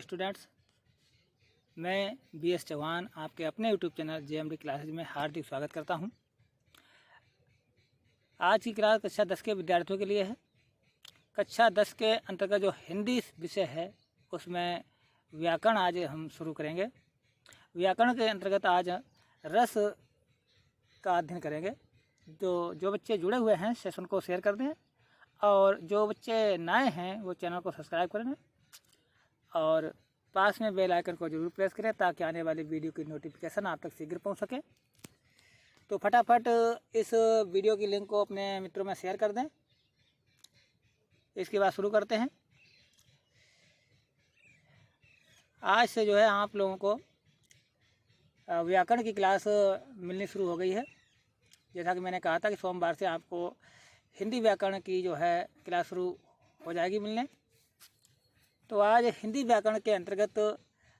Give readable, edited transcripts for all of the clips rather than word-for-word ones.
Students, मैं BS Chauhan आपके अपने YouTube चैनल JMD क्लासेज में हार्दिक स्वागत करता हूं। आज की क्लास कक्षा 10 के विद्यार्थियों के लिए है। कक्षा 10 के अंतर्गत जो हिंदी विषय है उसमें व्याकरण आज हम शुरू करेंगे। व्याकरण के अंतर्गत आज रस का अध्ययन करेंगे। जो बच्चे जुड़े हुए हैं सेशन को शेयर कर दें और जो बच्चे नए हैं वो चैनल को सब्सक्राइब करें और पास में बेल आइकन को जरूर प्रेस करें ताकि आने वाली वीडियो की नोटिफिकेशन आप तक शीघ्र पहुंच सके। तो फटाफट इस वीडियो की लिंक को अपने मित्रों में शेयर कर दें। इसके बाद शुरू करते हैं। आज से जो है आप लोगों को व्याकरण की क्लास मिलनी शुरू हो गई है। जैसा कि मैंने कहा था कि सोमवार से आपको हिंदी व्याकरण की जो है क्लास शुरू हो जाएगी मिलने। तो आज हिंदी व्याकरण के अंतर्गत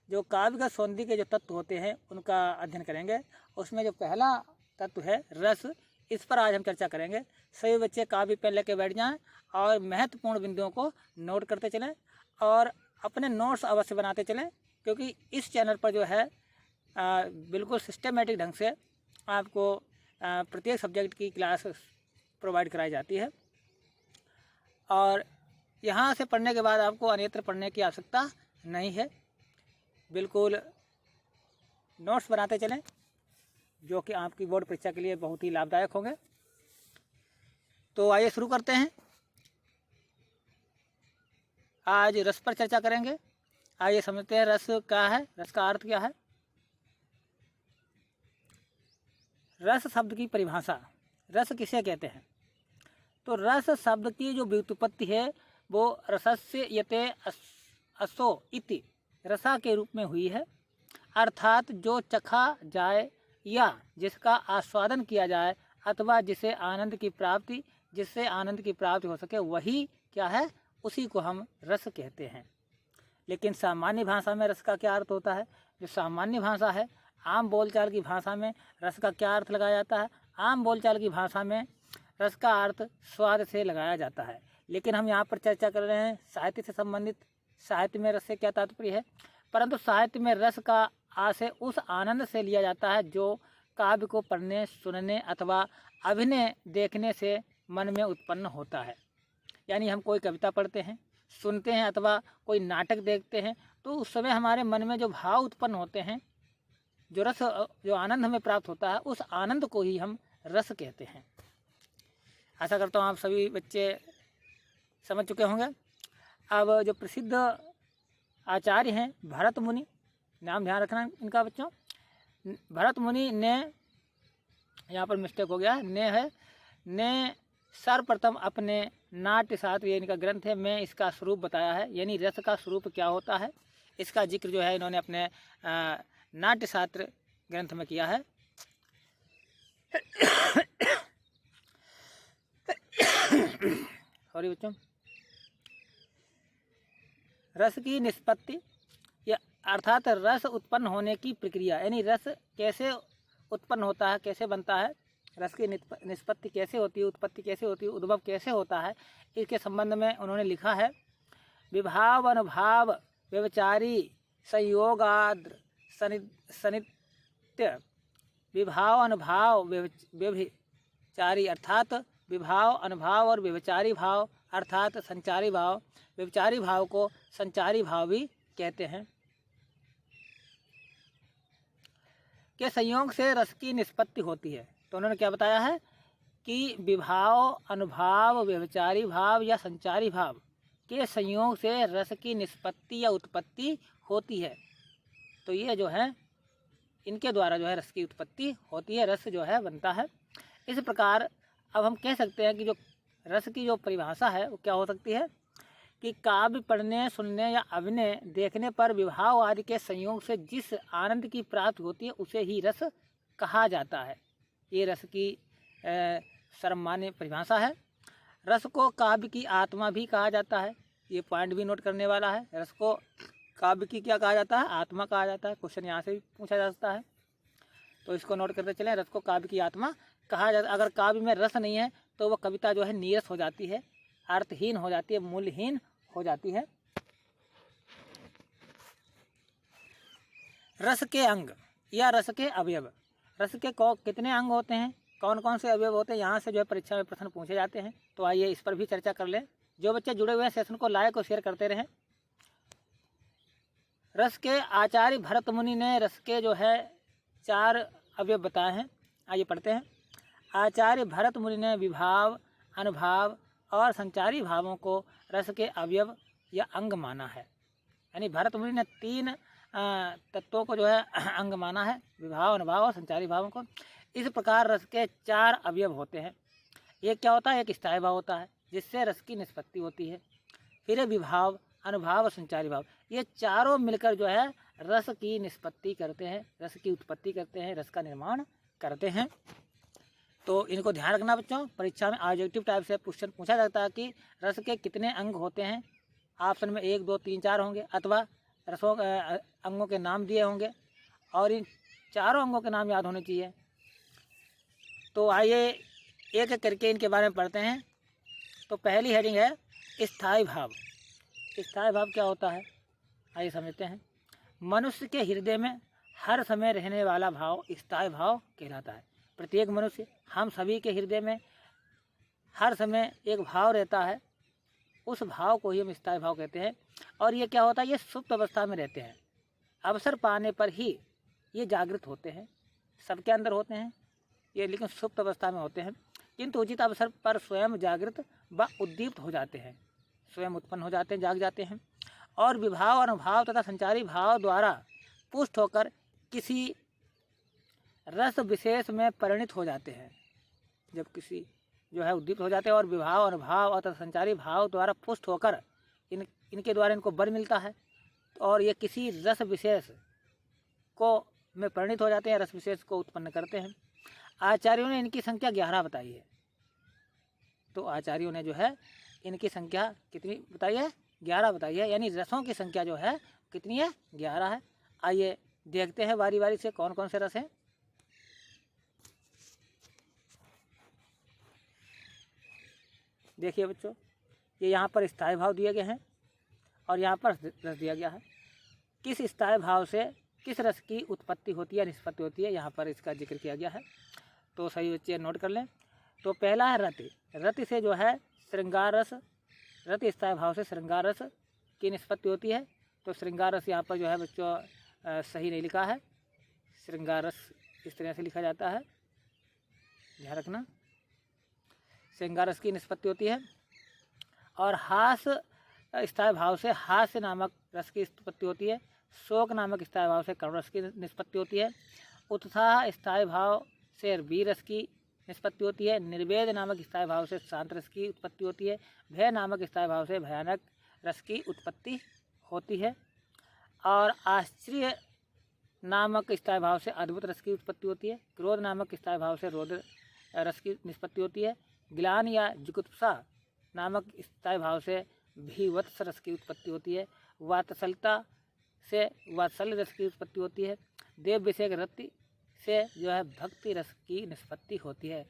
जो काव्यगत सौंदर्य के जो तत्व होते हैं उनका अध्ययन करेंगे। उसमें जो पहला तत्व है रस, इस पर आज हम चर्चा करेंगे। सभी बच्चे कापी पेन लेके बैठ जाएं और महत्वपूर्ण बिंदुओं को नोट करते चलें और अपने नोट्स अवश्य बनाते चलें, क्योंकि इस चैनल पर जो है बिल्कुल सिस्टमेटिक ढंग से आपको प्रत्येक सब्जेक्ट की क्लास प्रोवाइड कराई जाती है और यहाँ से पढ़ने के बाद आपको अन्यत्र पढ़ने की आवश्यकता नहीं है। बिल्कुल नोट्स बनाते चलें जो कि आपकी बोर्ड परीक्षा के लिए बहुत ही लाभदायक होंगे। तो आइए शुरू करते हैं। आज रस पर चर्चा करेंगे। आइए समझते हैं रस क्या है, रस का अर्थ क्या है। रस शब्द की परिभाषा, रस किसे कहते हैं? तो रस शब्द की जो व्युत्पत्ति है वो रसस्य यते असो इति रसा के रूप में हुई है, अर्थात जो चखा जाए या जिसका आस्वादन किया जाए अथवा जिससे आनंद की प्राप्ति हो सके वही क्या है, उसी को हम रस कहते हैं। लेकिन सामान्य भाषा में रस का क्या अर्थ होता है? जो सामान्य भाषा है, आम बोलचाल की भाषा में रस का क्या अर्थ लगाया जाता है? आम बोलचाल की भाषा में रस का अर्थ स्वाद से लगाया जाता है। लेकिन हम यहाँ पर चर्चा कर रहे हैं साहित्य से संबंधित। साहित्य में रस से क्या तात्पर्य है? परंतु साहित्य में रस का आशय उस आनंद से लिया जाता है जो काव्य को पढ़ने, सुनने अथवा अभिनय देखने से मन में उत्पन्न होता है। यानी हम कोई कविता पढ़ते हैं, सुनते हैं अथवा कोई नाटक देखते हैं तो उस समय हमारे मन में जो भाव उत्पन्न होते हैं, जो रस, जो आनंद हमें प्राप्त होता है, उस आनंद को ही हम रस कहते हैं। आशा करता हूँ आप सभी बच्चे समझ चुके होंगे। अब जो प्रसिद्ध आचार्य हैं भरत मुनि, नाम ध्यान रखना इनका बच्चों। भरत मुनि ने, यहाँ पर मिस्टेक हो गया, ने सर्वप्रथम अपने नाट्य शास्त्र, ये इनका ग्रंथ है, में इसका स्वरूप बताया है। यानी रस का स्वरूप क्या होता है इसका जिक्र जो है इन्होंने अपने नाट्य शास्त्र ग्रंथ में किया है। सॉरी बच्चों। रस की निष्पत्ति या अर्थात रस उत्पन्न होने की प्रक्रिया, यानी रस कैसे उत्पन्न होता है, कैसे बनता है, रस की निष्पत्ति कैसे होती है, उत्पत्ति कैसे होती है, उद्भव कैसे होता है, इसके संबंध में उन्होंने लिखा है। विभाव अनुभाव व्यभिचारी संयोगाद्र सनित्य विभाव अनुभाव व्यभिचारी, अर्थात विभाव अनुभाव और व्यभिचारी भाव अर्थात संचारी भाव। व्यभिचारी भाव को संचारी भाव भी कहते हैं। के संयोग से रस की निष्पत्ति होती है। तो उन्होंने क्या बताया है कि विभाव अनुभाव व्यभिचारी भाव या संचारी भाव के संयोग से रस की निष्पत्ति या उत्पत्ति होती है। तो ये जो है इनके द्वारा जो है रस की उत्पत्ति होती है, रस जो है बनता है। इस प्रकार अब हम कह सकते हैं कि जो रस की जो परिभाषा है वो क्या हो सकती है कि काव्य पढ़ने, सुनने या अभिनय देखने पर विभाव आदि के संयोग से जिस आनंद की प्राप्ति होती है उसे ही रस कहा जाता है। ये रस की सर्वमान्य परिभाषा है। रस को काव्य की आत्मा भी कहा जाता है। ये पॉइंट भी नोट करने वाला है। रस को काव्य की क्या कहा जाता है? आत्मा कहा जाता है। क्वेश्चन यहाँ से भी पूछा जा सकता है, तो इसको नोट करते चलें। रस को काव्य की आत्मा कहा जाता है। अगर काव्य में रस नहीं है तो वह कविता जो है नीरस हो जाती है, अर्थहीन हो जाती है, मूल्यहीन हो जाती है। रस के अंग या रस के अवयव। रस के कितने अंग होते हैं, कौन कौन से अवयव होते हैं, यहाँ से जो है परीक्षा में प्रश्न पूछे जाते हैं। तो आइए इस पर भी चर्चा कर लें। जो बच्चे जुड़े हुए हैं सेशन को लाइक और शेयर करते रहें। रस के आचार्य भरत मुनि ने रस के जो है 4 अवयव बताए हैं। आइए पढ़ते हैं। आचार्य भरत मुनि ने विभाव, अनुभाव और संचारी भावों को रस के अवयव या अंग माना है। यानी भरत मुनि ने 3 तत्वों को जो है अंग माना है, विभाव, अनुभाव और संचारी भावों को। इस प्रकार रस के 4 अवयव होते हैं। एक क्या होता है, एक स्थायी भाव होता है जिससे रस की निष्पत्ति होती है। फिर विभाव, अनुभाव और संचारी भाव, ये चारों मिलकर जो है रस की निष्पत्ति करते हैं, रस की उत्पत्ति करते हैं, रस का निर्माण करते हैं। तो इनको ध्यान रखना बच्चों। परीक्षा में ऑब्जेक्टिव टाइप से क्वेश्चन पूछा जाता है कि रस के कितने अंग होते हैं। ऑप्शन में 1, 2, 3, 4 होंगे, अथवा रसों अंगों के नाम दिए होंगे और इन चारों अंगों के नाम याद होने चाहिए। तो आइए एक एक करके इनके बारे में पढ़ते हैं। तो पहली हेडिंग है स्थायी भाव। स्थायी भाव क्या होता है, आइए समझते हैं। मनुष्य के हृदय में हर समय रहने वाला भाव स्थायी भाव कहलाता है। प्रत्येक मनुष्य, हम सभी के हृदय में हर समय एक भाव रहता है, उस भाव को ही हम स्थायी भाव कहते हैं। और ये क्या होता है, ये सुप्त अवस्था में रहते हैं। अवसर पाने पर ही ये जागृत होते हैं। सबके अंदर होते हैं ये, लेकिन सुप्त अवस्था में होते हैं। किंतु उचित अवसर पर स्वयं जागृत व उद्दीप्त हो जाते हैं, स्वयं उत्पन्न हो जाते हैं, जाग जाते हैं। और विभाव, अनुभाव तथा संचारी भाव द्वारा पुष्ट होकर किसी रस विशेष में परिणित हो जाते हैं। जब किसी जो है उद्दीप्त हो जाते हैं और विभाव, अनुभाव और संचारी भाव द्वारा पुष्ट होकर इनके द्वारा इनको बल मिलता है और ये किसी रस विशेष को में परिणित हो जाते हैं, रस विशेष को उत्पन्न करते हैं। आचार्यों ने इनकी संख्या 11 बताई है। तो आचार्यों ने जो है इनकी संख्या कितनी बताई है, 11 बताई है। यानी रसों की संख्या जो है कितनी है, 11 है। आइए देखते हैं बारी बारी से कौन कौन से रस हैं। देखिए बच्चों, ये यहाँ पर स्थायी भाव दिए गए हैं और यहाँ पर रस दिया गया है। किस स्थायी भाव से किस रस की उत्पत्ति होती है, निष्पत्ति होती है, यहाँ पर इसका जिक्र किया गया है। तो सही बच्चे नोट कर लें। तो पहला है रति। रति से जो है श्रृंगार रस, रति स्थायी भाव से श्रृंगार रस की निष्पत्ति होती है। तो श्रृंगार रस यहाँ पर जो है बच्चों सही नहीं लिखा है, श्रृंगार रस इस तरह से लिखा जाता है, ध्यान रखना। श्रृंगार रस की निष्पत्ति होती है। और हास स्थायी भाव से हास्य नामक रस की उत्पत्ति होती है। शोक नामक स्थायी भाव से करुण रस की निष्पत्ति होती है। उत्साह स्थायी भाव से वीर रस की निष्पत्ति होती है। निर्वेद नामक स्थायी भाव से शांत रस की उत्पत्ति होती है। भय नामक स्थायी भाव से भयानक रस की उत्पत्ति होती है। और आश्चर्य नामक स्थायी भाव से अद्भुत रस की उत्पत्ति होती है। क्रोध नामक स्थायी भाव से रौद्र रस की निष्पत्ति होती है। ग्लान या जुगुप्सा नामक स्थायी भाव से भीवत्स रस की उत्पत्ति होती है। वात्सलता से वात्सल्य रस की उत्पत्ति होती है। देव विषयक रति से जो है भक्ति रस की निष्पत्ति होती है।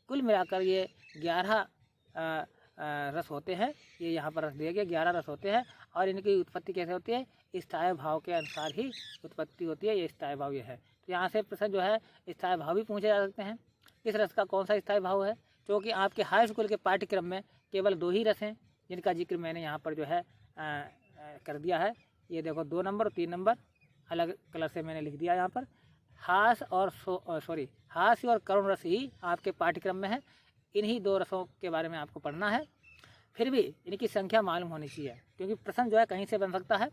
कुल मिलाकर ये 11 रस होते हैं। ये यहाँ पर रस दिए गए 11 रस होते हैं। और इनकी उत्पत्ति कैसे होती है, स्थायी भाव के अनुसार ही उत्पत्ति होती है। ये स्थायी भाव ये है। तो यहाँ से प्रश्न जो है स्थायी भाव भी पूछे जा सकते हैं। इस रस का कौन सा स्थायी भाव है, क्योंकि आपके हाई स्कूल के पाठ्यक्रम में केवल 2 ही रस हैं जिनका जिक्र मैंने यहाँ पर जो है कर दिया है। ये देखो 2 नंबर और 3 नंबर अलग कलर से मैंने लिख दिया यहाँ पर। हास और हास्य और करुण रस ही आपके पाठ्यक्रम में है। इन्हीं 2 रसों के बारे में आपको पढ़ना है। फिर भी इनकी संख्या मालूम होनी चाहिए, क्योंकि प्रश्न जो है कहीं से बन सकता है।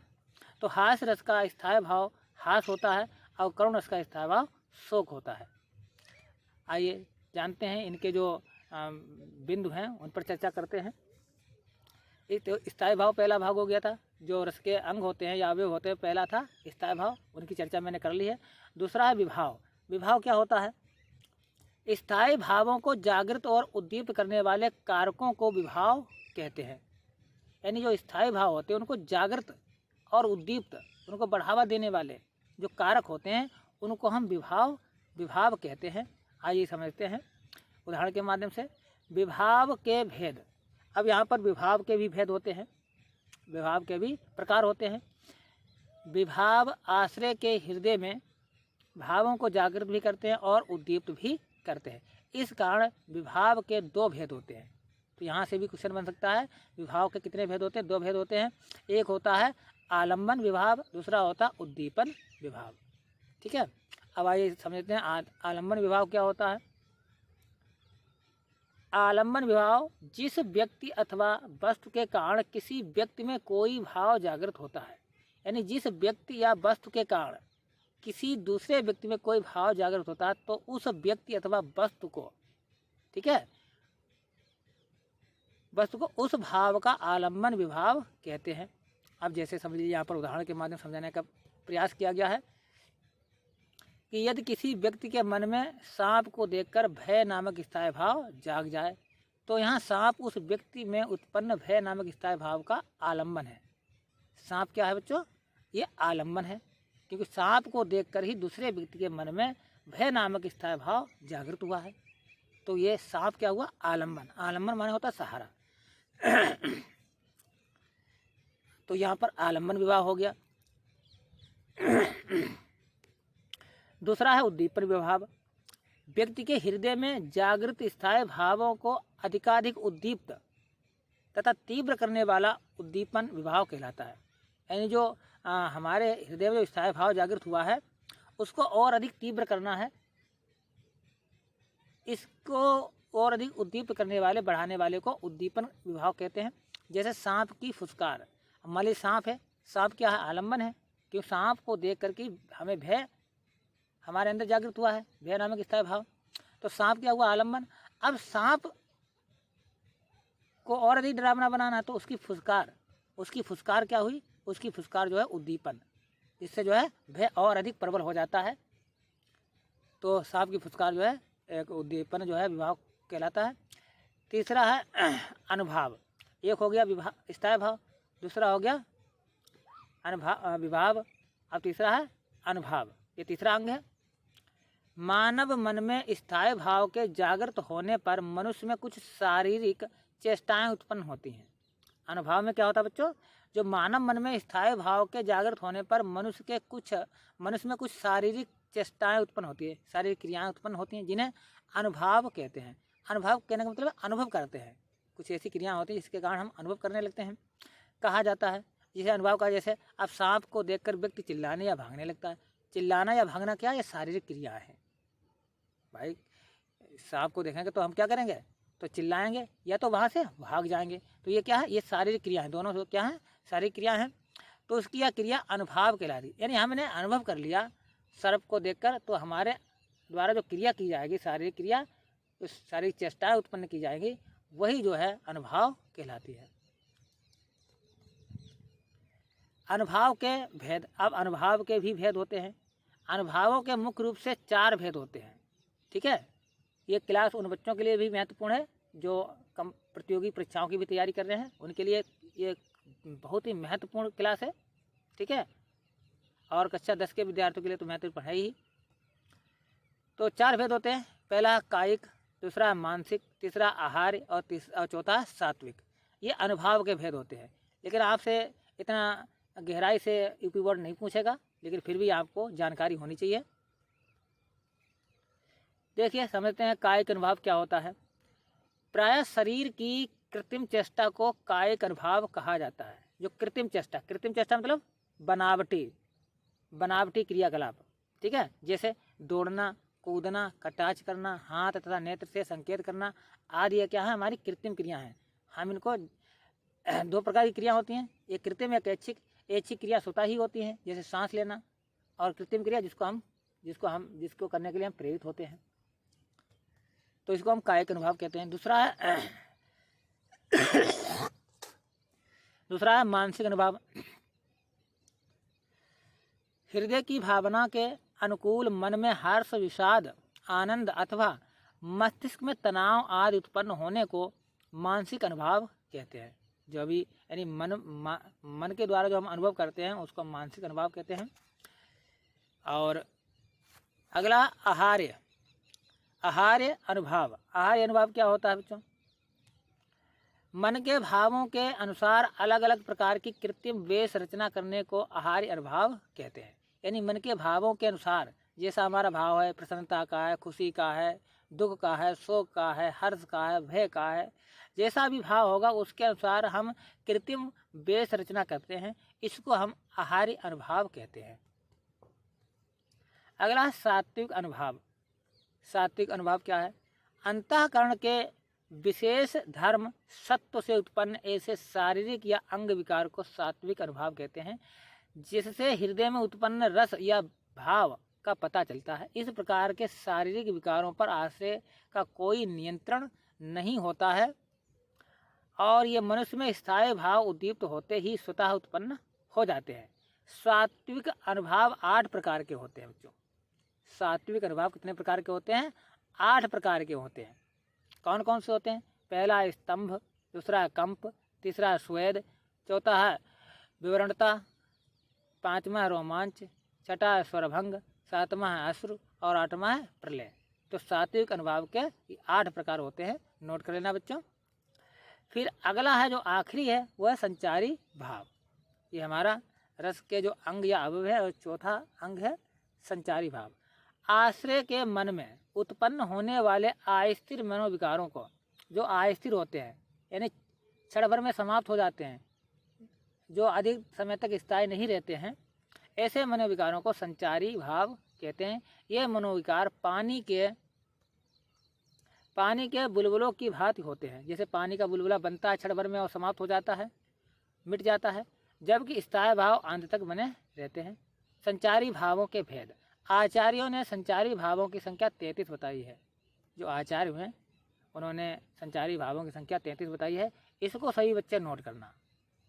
तो हास्य रस का स्थायी भाव हास होता है और करुण रस का स्थायी भाव शोक होता है। आइए जानते हैं इनके जो बिंदु हैं उन पर चर्चा करते हैं। एक तो स्थायी भाव पहला भाग हो गया था, जो रस के अंग होते हैं या अवयव होते हैं, पहला था स्थायी भाव, उनकी चर्चा मैंने कर ली है। दूसरा है विभाव। विभाव क्या होता है, स्थायी भावों को जागृत और उद्दीप्त करने वाले कारकों को विभाव कहते हैं। यानी जो स्थायी भाव होते हैं उनको जागृत और उद्दीप्त, उनको बढ़ावा देने वाले जो कारक होते हैं उनको हम विभाव कहते हैं। आइए समझते हैं उदाहरण के माध्यम से। विभाव के भेद। अब यहाँ पर विभाव के भी भेद होते हैं, विभाव के भी प्रकार होते हैं। विभाव आश्रय के हृदय में भावों को जागृत भी करते हैं और उद्दीप्त भी करते हैं। इस कारण विभाव के दो भेद होते हैं। तो यहाँ से भी क्वेश्चन बन सकता है, विभाव के कितने भेद होते हैं? दो भेद होते हैं। एक होता है आलम्बन विभाव, दूसरा होता है उद्दीपन विभाव। ठीक है, अब आइए समझते हैं आलम्बन विभाव क्या होता है। आलम्बन विभाव जिस व्यक्ति अथवा वस्तु के कारण किसी व्यक्ति में कोई भाव जागृत होता है, यानी जिस व्यक्ति या वस्तु के कारण किसी दूसरे व्यक्ति में कोई भाव जागृत होता है तो उस व्यक्ति अथवा वस्तु को, ठीक है, वस्तु को उस भाव का आलम्बन विभाव कहते हैं। अब जैसे समझ लीजिए, यहाँ पर उदाहरण के माध्यम समझाने का प्रयास किया गया है कि यदि किसी व्यक्ति के मन में सांप को देखकर भय नामक स्थायी भाव जाग जाए तो यहाँ सांप उस व्यक्ति में उत्पन्न भय नामक स्थायी भाव का आलम्बन है। सांप क्या है बच्चों? ये आलम्बन है, क्योंकि सांप को देखकर ही दूसरे व्यक्ति के मन में भय नामक स्थायी भाव जागृत हुआ है। तो ये सांप क्या हुआ? आलम्बन। आलम्बन माने होता सहारा। तो यहाँ पर आलम्बन विभाव हो गया। दूसरा है उद्दीपन विभाव। व्यक्ति के हृदय में जागृत स्थायी भावों को अधिकाधिक उद्दीप्त तथा तीव्र करने वाला उद्दीपन विभाव कहलाता है। यानी जो हमारे हृदय में जो स्थायी भाव जागृत हुआ है उसको और अधिक तीव्र करना है, इसको और अधिक उद्दीप्त करने वाले, बढ़ाने वाले को उद्दीपन विभाव कहते हैं। जैसे सांप की फुसकार। मान लीजिए सांप है, सांप क्या है? आलम्बन है, क्योंकि सांप को देख करके हमें भय हमारे अंदर जागृत हुआ है, भय नामक स्थायी भाव। तो सांप क्या हुआ? आलम्बन। अब सांप को और अधिक डरावना बनाना है तो उसकी फुसकार क्या हुई? उसकी फुसकार जो है उद्दीपन, इससे जो है भय और अधिक प्रबल हो जाता है। तो सांप की फुसकार जो है एक उद्दीपन जो है विभाव कहलाता है। तीसरा है अनुभाव। एक हो गया विभाव स्थायी भाव, दूसरा हो गया विभाव, अब तीसरा है अनुभाव। ये तीसरा अंग है। मानव मन में स्थायी भाव के जागृत होने पर मनुष्य में कुछ शारीरिक चेष्टाएं उत्पन्न होती हैं। अनुभाव में क्या होता है बच्चों? जो मानव मन में स्थायी भाव के जागृत होने पर मनुष्य में कुछ शारीरिक चेष्टाएं उत्पन्न होती है, शारीरिक क्रियाएं उत्पन्न होती हैं, जिन्हें अनुभाव कहते हैं। अनुभाव कहने का मतलब अनुभव करते हैं, कुछ ऐसी क्रियाएं होती हैं जिसके कारण हम अनुभव करने लगते हैं, कहा जाता है। जिसे अनुभव का, जैसे अब सांप को देखकर व्यक्ति चिल्लाने या भागने लगता है। चिल्लाना या भागना क्या है? ये शारीरिक क्रिया है भाई। सांप को देखेंगे तो हम क्या करेंगे? तो चिल्लाएंगे या तो वहाँ से भाग जाएंगे। तो ये क्या है? ये शारीरिक क्रिया है, दोनों क्या है? शारीरिक क्रिया है। तो उसकी यह क्रिया अनुभाव कहलाती है। यानी हमने अनुभव कर लिया सर्प को देखकर, तो हमारे द्वारा जो क्रिया की जाएगी, शारीरिक क्रिया, उस शारीरिक चेष्टाएं उत्पन्न की जाएगी, वही जो है अनुभाव कहलाती है। अनुभाव के भेद। अब अनुभाव के भी भेद होते हैं। अनुभावों के मुख्य रूप से 4 भेद होते हैं। ठीक है, ये क्लास उन बच्चों के लिए भी महत्वपूर्ण है जो प्रतियोगी परीक्षाओं की भी तैयारी कर रहे हैं, उनके लिए ये बहुत ही महत्वपूर्ण क्लास है। ठीक है, और कक्षा 10 के विद्यार्थियों के लिए तो महत्वपूर्ण है ही। तो 4 भेद होते हैं। पहला कायिक, दूसरा मानसिक, तीसरा आहार्य और चौथा सात्विक। ये अनुभाव के भेद होते हैं। लेकिन आपसे इतना गहराई से यूपी बोर्ड नहीं पूछेगा, लेकिन फिर भी आपको जानकारी होनी चाहिए। देखिए, समझते हैं कायिक अनुभाव क्या होता है। प्रायः शरीर की कृत्रिम चेष्टा को कायिक अनुभाव कहा जाता है। जो कृत्रिम चेष्टा मतलब बनावटी क्रियाकलाप। ठीक है, जैसे दौड़ना, कूदना, कटाच करना, हाथ तथा नेत्र से संकेत करना आदि, ये क्या है? हमारी कृत्रिम क्रिया है। हम इनको 2 प्रकार की क्रिया होती हैं, एक कृत्रिम एक ऐच्छिक। ऐच्छिक क्रिया स्वतः ही होती है, जैसे सांस लेना, और कृत्रिम क्रिया जिसको करने के लिए हम प्रेरित होते हैं, तो इसको हम कायिक अनुभाव कहते हैं। दूसरा है मानसिक अनुभाव। हृदय की भावना के अनुकूल मन में हर्ष, विषाद, आनंद अथवा मस्तिष्क में तनाव आदि उत्पन्न होने को मानसिक अनुभाव कहते हैं। जो भी यानी मन के द्वारा जो हम अनुभव करते हैं उसको मानसिक अनुभाव कहते हैं। और अगला आहार्य अनुभाव। आहार्य अनुभाव क्या होता है बच्चों? मन के भावों के अनुसार अलग अलग प्रकार की कृत्रिम वेश रचना करने को आहार्य अनुभाव कहते हैं। यानी मन के भावों के अनुसार, जैसा हमारा भाव है, प्रसन्नता का है, खुशी का है, दुख का है, शोक का है, हर्ष का है, भय का है, जैसा भी भाव होगा उसके अनुसार हम कृत्रिम वेश रचना करते हैं। इसको हम आहार्य अनुभाव कहते हैं। अगला सात्विक अनुभाव। सात्विक अनुभाव क्या है? अंतःकरण के विशेष धर्म सत्व से उत्पन्न ऐसे शारीरिक या अंग विकार को सात्विक अनुभाव कहते हैं, जिससे हृदय में उत्पन्न रस या भाव का पता चलता है। इस प्रकार के शारीरिक विकारों पर आश्रय का कोई नियंत्रण नहीं होता है और ये मनुष्य में स्थायी भाव उद्दीप्त होते ही स्वतः उत्पन्न हो जाते हैं। सात्विक अनुभाव 8 प्रकार के होते हैं बच्चों। सात्विक अनुभाव कितने प्रकार के होते हैं? 8 प्रकार के होते हैं। कौन कौन से होते हैं? पहला है स्तंभ, दूसरा है कंप, तीसरा है स्वेद, चौथा है विवरणता, पाँचवा है रोमांच, छठा है स्वरभंग, सातवां है अश्रु और आठवां है प्रलय। तो सात्विक अनुभाव के 8 प्रकार होते हैं, नोट कर लेना बच्चों। फिर अगला है जो आखिरी है वह संचारी भाव। ये हमारा रस के जो अंग या अवयव है और चौथा अंग है संचारी भाव। आश्रय के मन में उत्पन्न होने वाले अस्थिर मनोविकारों को, जो अस्थिर होते हैं यानी क्षण भर में समाप्त हो जाते हैं, जो अधिक समय तक स्थायी नहीं रहते हैं, ऐसे मनोविकारों को संचारी भाव कहते हैं। ये मनोविकार पानी के बुलबुलों की भांति होते हैं। जैसे पानी का बुलबुला बनता है क्षण भर में और समाप्त हो जाता है, मिट जाता है, जबकि स्थायी भाव अंत तक बने रहते हैं। संचारी भावों के भेद। आचार्यों ने संचारी भावों की संख्या 33 बताई है। जो आचार्य हैं उन्होंने संचारी भावों की संख्या 33 बताई है। इसको सभी बच्चे नोट करना,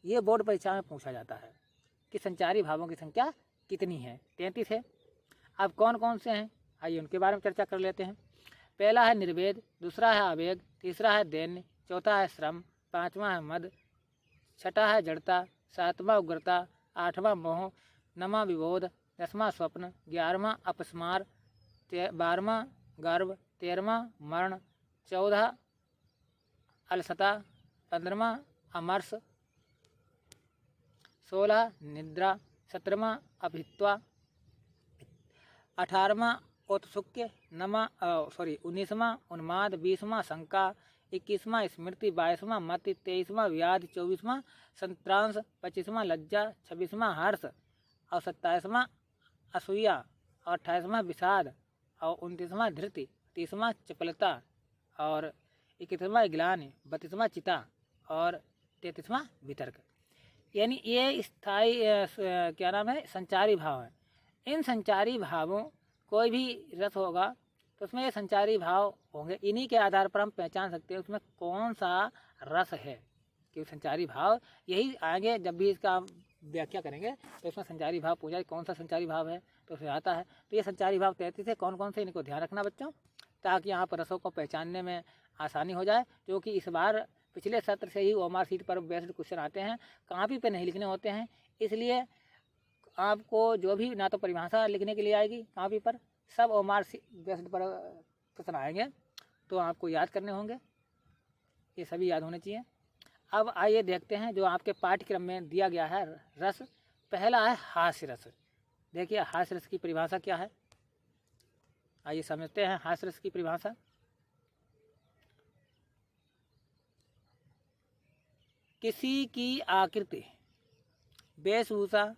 ये बोर्ड परीक्षा में पूछा जाता है कि संचारी भावों की संख्या कितनी है। 33 है। अब कौन कौन से हैं, आइए उनके बारे में चर्चा कर लेते हैं। पहला है निर्वेद, दूसरा है आवेग, तीसरा है दैन्य, चौथा है श्रम, पाँचवा है मद, छठा है जड़ता, सातवां उग्रता, आठवां मोह, नौवां विबोध, 10वां स्वप्न, 11वां अपस्मार, 12वां गर्भ, 13वां मरण, 14 अलसता, 15वां अमर्ष, 16 निद्रा, 17वां अभित्वा, 18वां औत्सुक्य, 19वां उन्माद, 20वां शंका, 21वां स्मृति, 22वां मति, 23वां व्याधि, 24वां संत्रांश, 25वां लज्जा, 26वां हर्ष और 27वां असूया और 28वां विषाद और 29वां धृति, 30वां चपलता और 21वां ग्लानि, 32वां चिता और 33वां वितर्क। यानी ये स्थायी क्या नाम है, संचारी भाव है। इन संचारी भावों कोई भी रस होगा तो उसमें ये संचारी भाव होंगे। इन्हीं के आधार पर हम पहचान सकते हैं उसमें कौन सा रस है, कि संचारी भाव यही आगे जब भी इसका व्याख्या करेंगे तो उसमें संचारी भाव पूछा कौन सा संचारी भाव है तो उसमें आता है। तो ये संचारी भाव 33 है, कौन कौन से, इनको ध्यान रखना बच्चों, ताकि यहाँ पर रसों को पहचानने में आसानी हो जाए। क्योंकि इस बार पिछले सत्र से ही ओएमआर शीट पर बेस्ड क्वेश्चन आते हैं, कॉपी पे नहीं लिखने होते हैं। इसलिए आपको जो भी ना तो परिभाषा लिखने के लिए आएगी कॉपी पर, सब ओएमआर बेस्ड पर प्रश्न आएंगे तो आपको याद करने होंगे, ये सभी याद होने चाहिए। अब आइए देखते हैं जो आपके पाठ्यक्रम में दिया गया है रस। पहला है हास्य रस। देखिए हास्य रस की परिभाषा क्या है, आइए समझते हैं हास्य रस की परिभाषा। किसी की आकृति, वेशभूषा,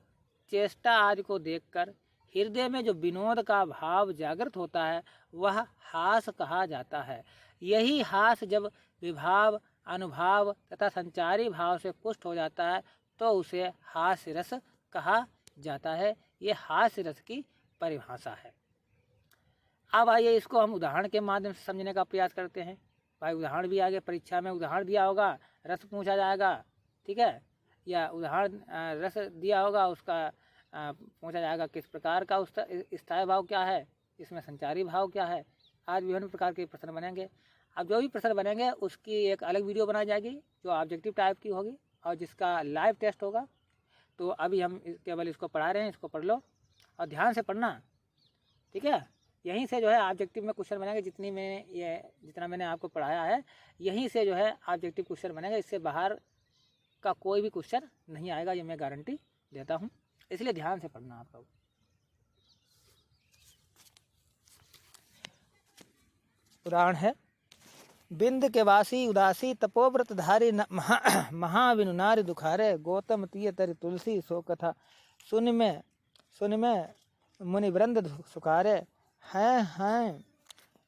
चेष्टा आदि को देखकर हृदय में जो विनोद का भाव जागृत होता है वह हास्य कहा जाता है। यही हास्य जब विभाव, अनुभाव तथा संचारी भाव से पुष्ट हो जाता है तो उसे हास्य रस कहा जाता है। ये हास्य रस की परिभाषा है। अब आइए इसको हम उदाहरण के माध्यम से समझने का प्रयास करते हैं। भाई उदाहरण भी आगे परीक्षा में उदाहरण दिया होगा, रस पूछा जाएगा, ठीक है, या उदाहरण रस दिया होगा उसका पूछा जाएगा किस प्रकार का उसका स्थायी भाव क्या है, इसमें संचारी भाव क्या है। आज विभिन्न प्रकार के प्रश्न बनेंगे। अब जो भी प्रश्न बनेंगे उसकी एक अलग वीडियो बनाई जाएगी जो ऑब्जेक्टिव टाइप की होगी और जिसका लाइव टेस्ट होगा। तो अभी हम केवल इसको पढ़ा रहे हैं, इसको पढ़ लो और ध्यान से पढ़ना, ठीक है। यहीं से जो है ऑब्जेक्टिव में क्वेश्चन बनेगा। जितना मैंने आपको पढ़ाया है यहीं से जो है ऑब्जेक्टिव क्वेश्चन बनेगा। इससे बाहर का कोई भी क्वेश्चन नहीं आएगा, ये मैं गारंटी देता हूँ। इसलिए ध्यान से पढ़ना आप लोग। उदाहरण है, बिंद के वासी उदासी तपोव्रत धारी महाविनु नारी दुखारे गौतम तीय तरि तुलसी सो कथा सुन में मुनि वृंद सुखारे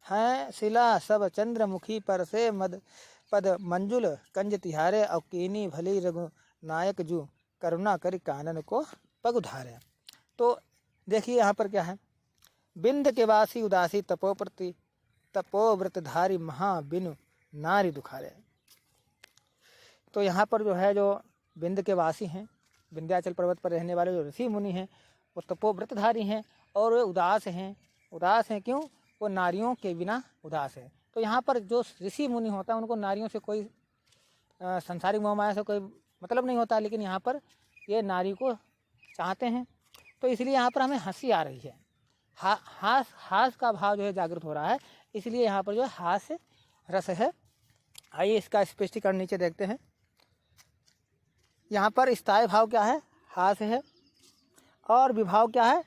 हैं शिला सब चंद्रमुखी पर से मद पद मंजुल कंज तिहारे और कीनी भली रघु नायक जू करुणा करि कानन को पग उधारे। तो देखिए यहाँ पर क्या है, बिंद के वासी उदासी तपोव्रतधारी महाबिनु नारी दुखारे। तो यहाँ पर जो है, जो बिंद के वासी हैं, विंध्याचल पर्वत पर रहने वाले जो ऋषि मुनि हैं, वो तपोव्रतधारी हैं और वे उदास हैं। उदास हैं क्यों? वो नारियों के बिना उदास है। तो यहाँ पर जो ऋषि मुनि होता है उनको नारियों से कोई संसारिक मोह माया से कोई मतलब नहीं होता, लेकिन यहाँ पर ये नारी को चाहते हैं। तो इसलिए यहाँ पर हमें हंसी आ रही है, हास का भाव जो है जागृत हो रहा है, इसलिए यहाँ पर जो है हास्य रस है। आइए इसका स्पष्टीकरण नीचे देखते हैं। यहाँ पर स्थायी भाव क्या है? हास्य है। और विभाव क्या है?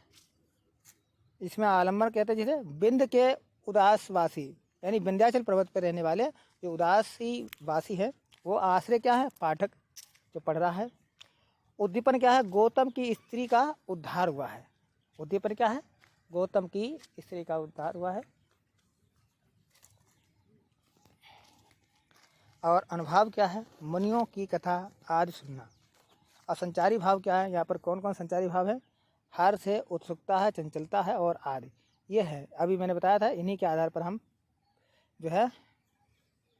इसमें आलम्बन कहते हैं, जिसे बिंद के उदासवासी यानी विंध्याचल पर्वत पर रहने वाले जो उदासी वासी है, वो आश्रय क्या है? पाठक जो पढ़ रहा है। उद्दीपन क्या है? गौतम की स्त्री का उद्धार हुआ है। उद्दीपन क्या है? गौतम की स्त्री का उद्धार हुआ है। और अनुभाव क्या है? मुनियों की कथा आदि सुनना। और संचारी भाव क्या है? यहाँ पर कौन कौन संचारी भाव है? हर्ष है, उत्सुकता है, चंचलता है और आदि। ये है, अभी मैंने बताया था, इन्हीं के आधार पर हम जो है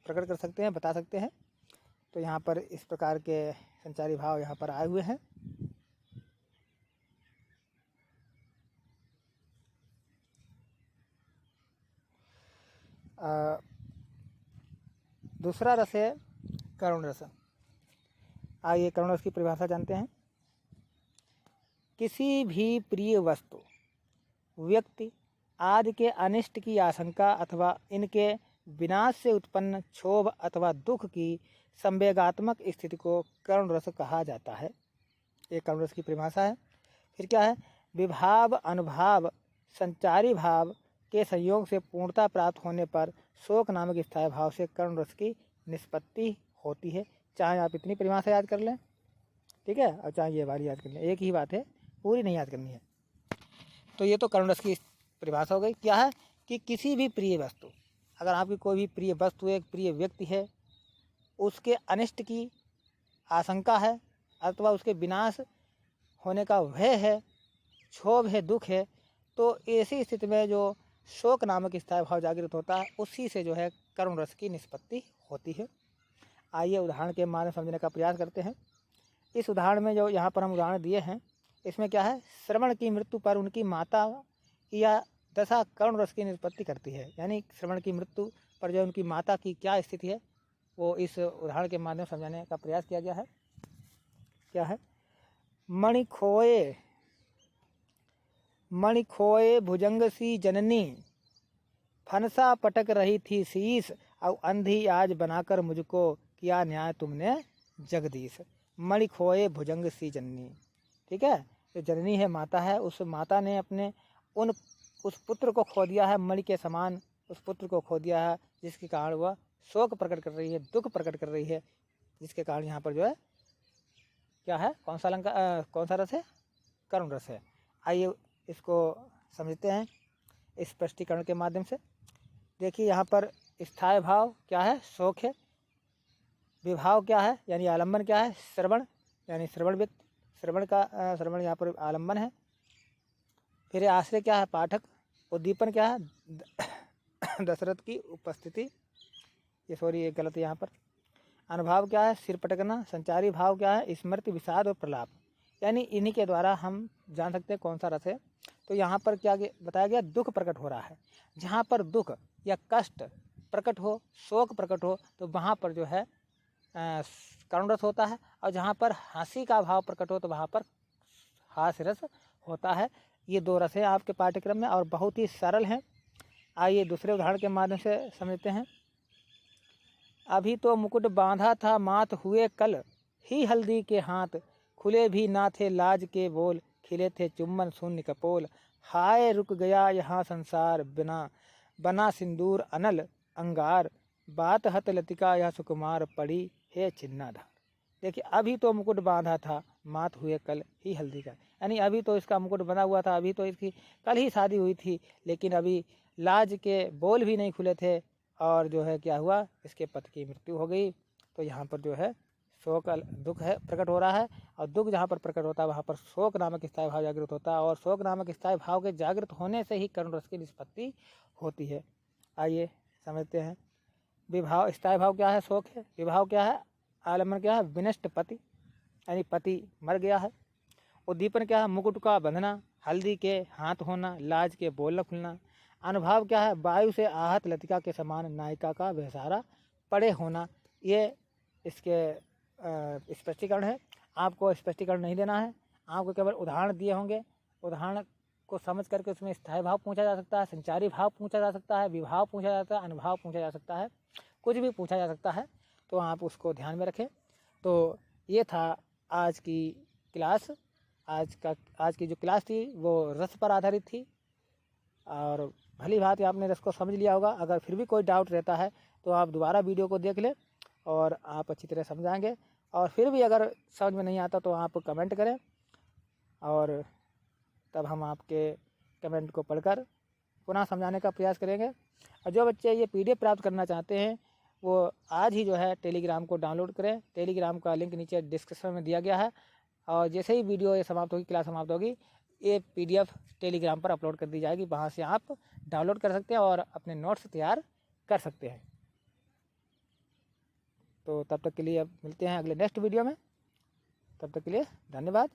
प्रकट कर सकते हैं, बता सकते हैं। तो यहाँ पर इस प्रकार के संचारी भाव यहाँ पर आए हुए हैं। दूसरा रस है करुण रस। आइए करुण रस की परिभाषा जानते हैं। किसी भी प्रिय वस्तु, व्यक्ति आदि के अनिष्ट की आशंका अथवा इनके विनाश से उत्पन्न क्षोभ अथवा दुख की संवेगात्मक स्थिति को करुण रस कहा जाता है। ये करुण रस की परिभाषा है। फिर क्या है? विभाव अनुभाव संचारी भाव के संयोग से पूर्णता प्राप्त होने पर शोक नामक स्थायी भाव से करुण रस की निष्पत्ति होती है। चाहे आप इतनी परिभाषा याद कर लें, ठीक है, और चाहे ये वाली याद कर लें, एक ही बात है, पूरी नहीं याद करनी है। तो ये तो करुण रस की परिभाषा हो गई। क्या है? कि किसी भी प्रिय वस्तु, अगर आपकी कोई भी प्रिय वस्तु, एक प्रिय व्यक्ति है, उसके अनिष्ट की आशंका है अथवा उसके विनाश होने का भय है, क्षोभ है, दुख है, तो ऐसी स्थिति में जो शोक नामक स्थायी भाव जागृत होता है, उसी से जो है करुण रस की निष्पत्ति होती है। आइए उदाहरण के माध्यम समझने का प्रयास करते हैं। इस उदाहरण में जो यहाँ पर हम उदाहरण दिए हैं, इसमें क्या है? श्रवण की मृत्यु पर उनकी माता की या दशा करुण रस की निष्पत्ति करती है। यानी श्रवण की मृत्यु पर जो उनकी माता की क्या स्थिति है, वो इस उदाहरण के माध्यम समझाने का प्रयास किया गया है। क्या है? मणि खोए भुजंग सी जननी, फनसा पटक रही थी शीश, और अंधी आज बनाकर मुझको किया न्याय तुमने जगदीश। मणि खोए भुजंग सी जननी, ठीक है, जो जननी है, माता है, उस माता ने अपने उस पुत्र को खो दिया है, मणि के समान उस पुत्र को खो दिया है, जिसके कारण वह शोक प्रकट कर रही है, दुख प्रकट कर रही है, जिसके कारण यहाँ पर जो है क्या है? कौन सा रस है? करुण रस है। आइए इसको समझते हैं स्पष्टीकरण के माध्यम से। देखिए यहाँ पर स्थायी भाव क्या है? शोक है। विभाव क्या है? यानी आलम्बन क्या है? श्रवण, यानी श्रवण व्यक्ति, श्रवण यहाँ पर आलम्बन है। फिर आश्रय क्या है? पाठक। उद्दीपन क्या है? दशरथ की उपस्थिति, ये गलत है यहाँ पर। अनुभाव क्या है? सिर पटकना। संचारी भाव क्या है? स्मृति, विषाद और प्रलाप। यानी इन्हीं के द्वारा हम जान सकते हैं कौन सा रस है। तो यहाँ पर क्या बताया गया? दुख प्रकट हो रहा है। जहाँ पर दुख या कष्ट प्रकट हो, शोक प्रकट हो, तो वहाँ पर जो है करुण रस होता है। और जहाँ पर हंसी का भाव प्रकट हो, तो वहाँ पर हास्य रस होता है। ये दो रस हैं आपके पाठ्यक्रम में और बहुत ही सरल हैं। आइए दूसरे उदाहरण के माध्यम से समझते हैं। अभी तो मुकुट बांधा था माथ हुए कल, ही हल्दी के हाथ खुले भी ना थे लाज के बोल, खिले थे चुम्बन शून्य कपोल। हाय रुक गया यहाँ संसार बिना बना सिंदूर अनल अंगार, बात हत लतिका यह सुकुमार पड़ी है छिन्नाधार। देखिए, अभी तो मुकुट बांधा था मात हुए कल ही हल्दी का, यानी अभी तो इसका मुकुट बना हुआ था, अभी तो इसकी कल ही शादी हुई थी, लेकिन अभी लाज के बोल भी नहीं खुले थे और जो है क्या हुआ, इसके पति की मृत्यु हो गई। तो यहाँ पर जो है शोक दुख है प्रकट हो रहा है, और दुख जहाँ पर प्रकट होता है वहाँ पर शोक नामक स्थायी भाव जागृत होता है, और शोक नामक स्थायी भाव के जागृत होने से ही करुण रस की निष्पत्ति होती है। आइए समझते हैं। विभाव स्थायी भाव क्या है, शोक है। विभाव क्या है, आलम्बन क्या है, विनष्ट पति, यानी पति मर गया है। उद्दीपन क्या है, मुकुट का बंधना, हल्दी के हाथ होना, लाज के बोल न खुलना। अनुभाव क्या है, वायु से आहत लतिका के समान नायिका का बेसहारा पड़े होना। ये इसके स्पष्टीकरण है। आपको स्पष्टीकरण नहीं देना है, आपको केवल उदाहरण दिए होंगे, उदाहरण को समझ करके उसमें स्थायी भाव पूछा जा सकता है, संचारी भाव पूछा जा सकता है, विभाव पूछा जाता है, अनुभाव पूछा जा सकता है, कुछ भी पूछा जा सकता है, तो आप उसको ध्यान में रखें। तो ये था आज की क्लास। आज की जो क्लास थी वो रस पर आधारित थी, और भली भांति आपने रस को समझ लिया होगा। अगर फिर भी कोई डाउट रहता है तो आप दोबारा वीडियो को देख लें और आप अच्छी तरह समझाएंगे, और फिर भी अगर समझ में नहीं आता तो आप कमेंट करें, और तब हम आपके कमेंट को पढ़कर पुनः समझाने का प्रयास करेंगे। और जो बच्चे ये PDF प्राप्त करना चाहते हैं वो आज ही जो है टेलीग्राम को डाउनलोड करें। टेलीग्राम का लिंक नीचे डिस्क्रिप्शन में दिया गया है, और जैसे ही वीडियो ये समाप्त होगी, क्लास समाप्त होगी, ये PDF टेलीग्राम पर अपलोड कर दी जाएगी, वहाँ से आप डाउनलोड कर सकते हैं और अपने नोट्स तैयार कर सकते हैं। तो तब तक के लिए अब मिलते हैं अगले नेक्स्ट वीडियो में। तब तक के लिए धन्यवाद।